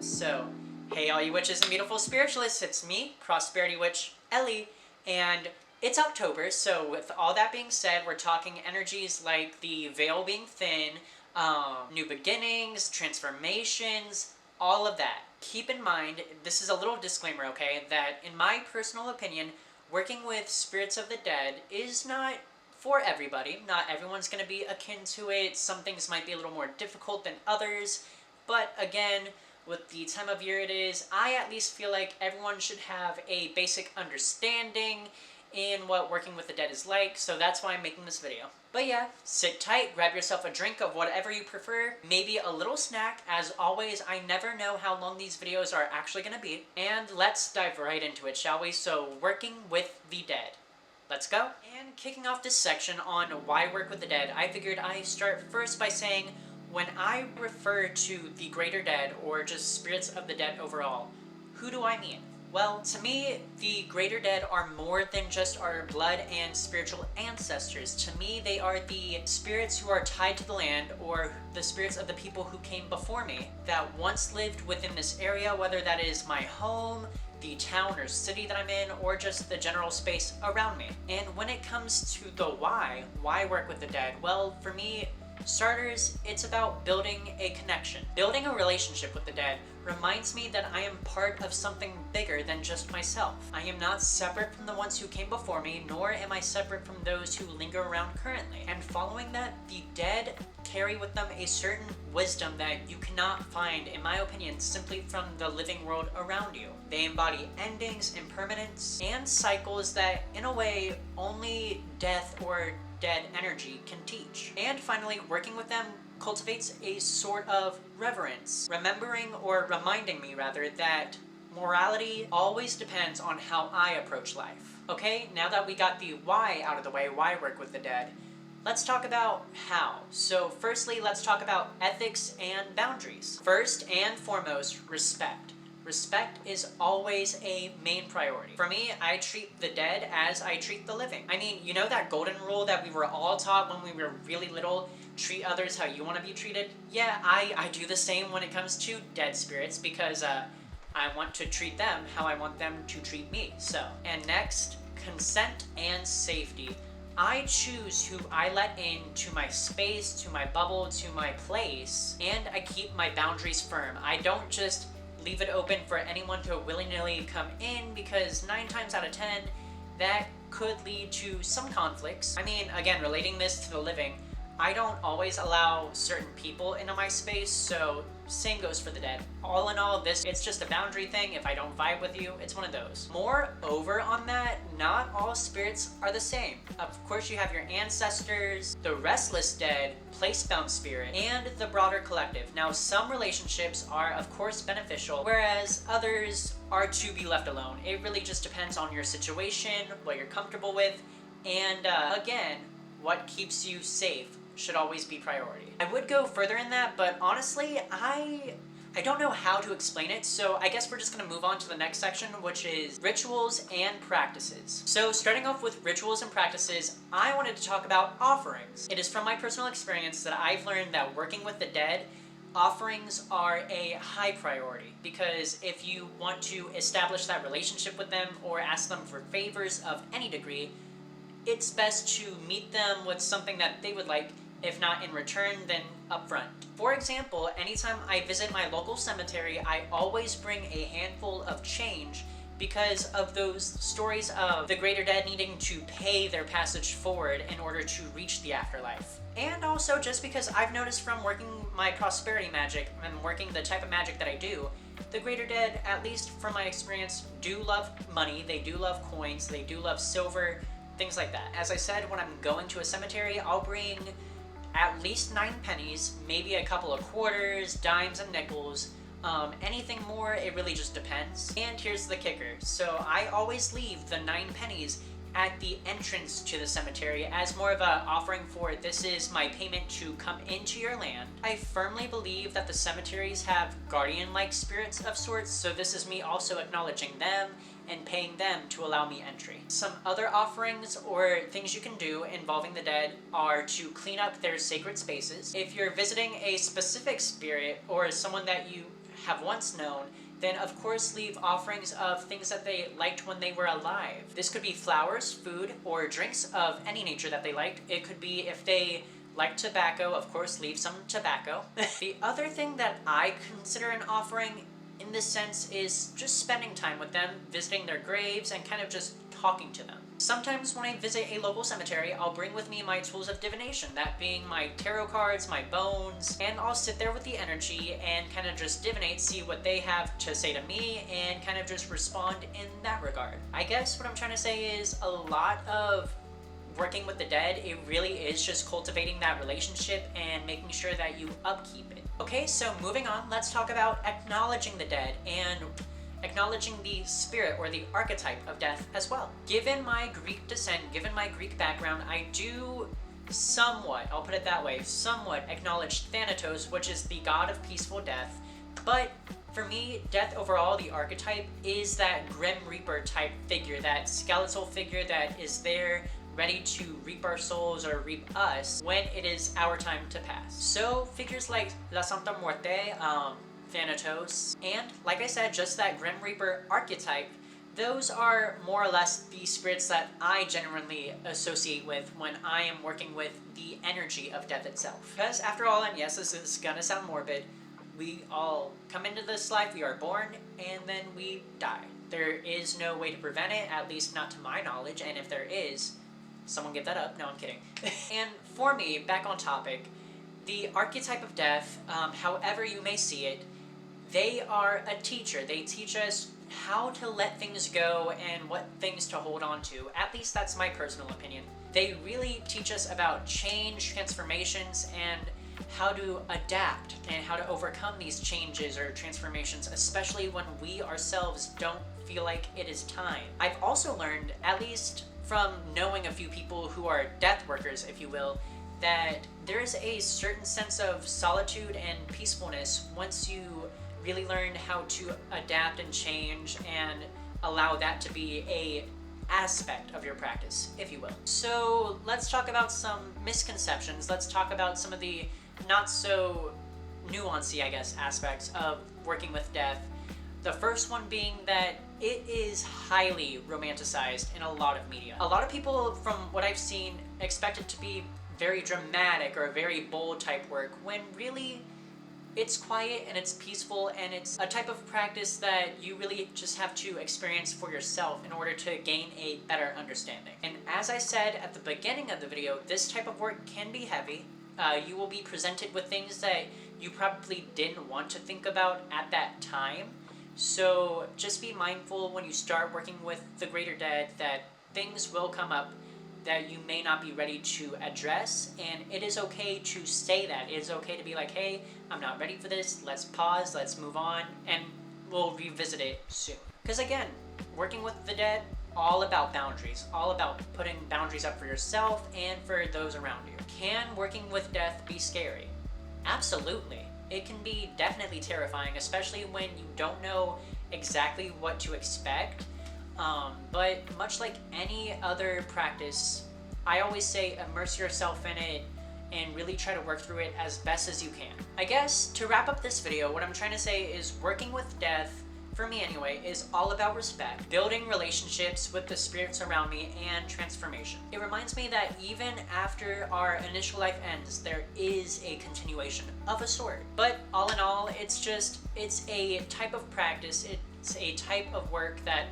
So, hey all you witches and beautiful spiritualists, it's me, Prosperity Witch Ellie, and it's October, so with all that being said, we're talking energies like the veil being thin, new beginnings, transformations, all of that. Keep in mind, this is a little disclaimer, okay, that in my personal opinion, working with spirits of the dead is not for everybody. Not everyone's going to be akin to it. Some things might be a little more difficult than others. But again, with the time of year it is, I at least feel like everyone should have a basic understanding in what working with the dead is like, so that's why I'm making this video. But yeah, sit tight, grab yourself a drink of whatever you prefer, maybe a little snack. As always, I never know how long these videos are actually going to be. And let's dive right into it, shall we? So, working with the dead. Let's go. And kicking off this section on why work with the dead, I figured I'd start first by saying, when I refer to the greater dead, or just spirits of the dead overall, who do I mean? Well, to me, the greater dead are more than just our blood and spiritual ancestors. To me, they are the spirits who are tied to the land, or the spirits of the people who came before me, that once lived within this area, whether that is my home, the town or city that I'm in, or just the general space around me. And when it comes to the why work with the dead? Well, for me, starters, it's about building a connection. Building a relationship with the dead reminds me that I am part of something bigger than just myself. I am not separate from the ones who came before me, nor am I separate from those who linger around currently. And following that, the dead carry with them a certain wisdom that you cannot find, in my opinion, simply from the living world around you. They embody endings, impermanence, and cycles that, in a way, only death or dead energy can teach. And finally, working with them cultivates a sort of reverence, remembering or reminding me rather that morality always depends on how I approach life. Okay, now that we got the why out of the way, why work with the dead, let's talk about how. So firstly, let's talk about ethics and boundaries. First and foremost, respect. Respect is always a main priority. For me, I treat the dead as I treat the living. I mean, you know that golden rule that we were all taught when we were really little? Treat others how you want to be treated? Yeah, I do the same when it comes to dead spirits, because I want to treat them how I want them to treat me. So, and next, consent and safety. I choose who I let in to my space, to my bubble, to my place, and I keep my boundaries firm. I don't just leave it open for anyone to willy-nilly come in, because 9 times out of 10, that could lead to some conflicts. I mean, again, relating this to the living, I don't always allow certain people into my space, so same goes for the dead. All in all, it's just a boundary thing. If I don't vibe with you, it's one of those. Moreover on that, not all spirits are the same. Of course, you have your ancestors, the restless dead, place-bound spirit, and the broader collective. Now, some relationships are, of course, beneficial, whereas others are to be left alone. It really just depends on your situation, what you're comfortable with, and again, what keeps you safe should always be priority. I would go further in that, but honestly, I don't know how to explain it, so I guess we're just going to move on to the next section, which is rituals and practices. So starting off with rituals and practices, I wanted to talk about offerings. It is from my personal experience that I've learned that working with the dead, offerings are a high priority, because if you want to establish that relationship with them or ask them for favors of any degree, it's best to meet them with something that they would like, if not in return, then upfront. For example, anytime I visit my local cemetery, I always bring a handful of change, because of those stories of the greater dead needing to pay their passage forward in order to reach the afterlife. And also just because I've noticed from working my prosperity magic and working the type of magic that I do, the greater dead, at least from my experience, do love money, they do love coins, they do love silver, things like that. As I said, when I'm going to a cemetery, I'll bring at least 9 pennies, maybe a couple of quarters, dimes, and nickels. Anything more, it really just depends. And here's the kicker. So I always leave the 9 pennies at the entrance to the cemetery as more of an offering for, this is my payment to come into your land. I firmly believe that the cemeteries have guardian-like spirits of sorts, so this is me also acknowledging them and paying them to allow me entry. Some other offerings or things you can do involving the dead are to clean up their sacred spaces. If you're visiting a specific spirit or someone that you have once known, then of course leave offerings of things that they liked when they were alive. This could be flowers, food, or drinks of any nature that they liked. It could be if they like tobacco, of course leave some tobacco. The other thing that I consider an offering in this sense is just spending time with them, visiting their graves, and kind of just talking to them. Sometimes when I visit a local cemetery, I'll bring with me my tools of divination, that being my tarot cards, my bones, and I'll sit there with the energy and kind of just divinate, see what they have to say to me, and kind of just respond in that regard. I guess what I'm trying to say is a lot of working with the dead, it really is just cultivating that relationship and making sure that you upkeep it. Okay, so moving on, let's talk about acknowledging the dead and acknowledging the spirit or the archetype of death as well. Given my Greek descent, given my Greek background, I do somewhat, I'll put it that way, somewhat acknowledge Thanatos, which is the god of peaceful death. But for me, death overall, the archetype, is that Grim Reaper type figure, that skeletal figure that is there ready to reap our souls or reap us when it is our time to pass. So figures like La Santa Muerte, Thanatos, and like I said, just that Grim Reaper archetype, those are more or less the spirits that I genuinely associate with when I am working with the energy of death itself. Because after all, and yes, this is gonna sound morbid, we all come into this life, we are born, and then we die. There is no way to prevent it, at least not to my knowledge, and if there is, someone give that up. No, I'm kidding. And for me, back on topic, the archetype of death, however you may see it, they are a teacher. They teach us how to let things go and what things to hold on to. At least that's my personal opinion. They really teach us about change, transformations, and how to adapt and how to overcome these changes or transformations, especially when we ourselves don't feel like it is time. I've also learned, at least from knowing a few people who are death workers, if you will, that there is a certain sense of solitude and peacefulness once you really learn how to adapt and change and allow that to be a aspect of your practice, if you will. So let's talk about some misconceptions. Let's talk about some of the not so nuancy, I guess, aspects of working with death. The first one being that it is highly romanticized in a lot of media. A lot of people, from what I've seen, expect it to be very dramatic or very bold type work, when really it's quiet and it's peaceful, and it's a type of practice that you really just have to experience for yourself in order to gain a better understanding. And as I said at the beginning of the video, this type of work can be heavy. You will be presented with things that you probably didn't want to think about at that time. So just be mindful when you start working with the greater dead that things will come up that you may not be ready to address, and it is okay to say that. It is okay to be like, hey, I'm not ready for this, let's pause, let's move on, and we'll revisit it soon. Because again, working with the dead, all about boundaries, all about putting boundaries up for yourself and for those around you. Can working with death be scary? Absolutely. It can be definitely terrifying, especially when you don't know exactly what to expect. But much like any other practice, I always say immerse yourself in it and really try to work through it as best as you can. I guess to wrap up this video, what I'm trying to say is working with death, for me anyway, is all about respect, building relationships with the spirits around me, and transformation. It reminds me that even after our initial life ends, there is a continuation of a sort. But all in all, it's a type of practice, it's a type of work that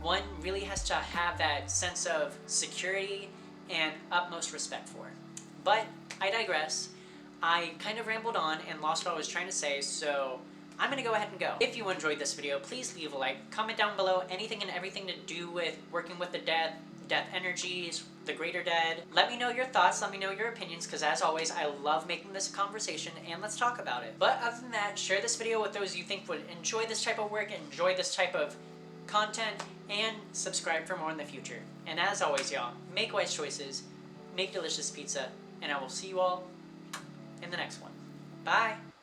one really has to have that sense of security and utmost respect for. But I digress. I kind of rambled on and lost what I was trying to say, so I'm gonna go ahead and go. If you enjoyed this video, please leave a like, comment down below anything and everything to do with working with the dead, death energies, the greater dead. Let me know your thoughts, let me know your opinions, because as always, I love making this a conversation, and let's talk about it. But other than that, share this video with those you think would enjoy this type of work, enjoy this type of content, and subscribe for more in the future. And as always, y'all, make wise choices, make delicious pizza, and I will see you all in the next one. Bye!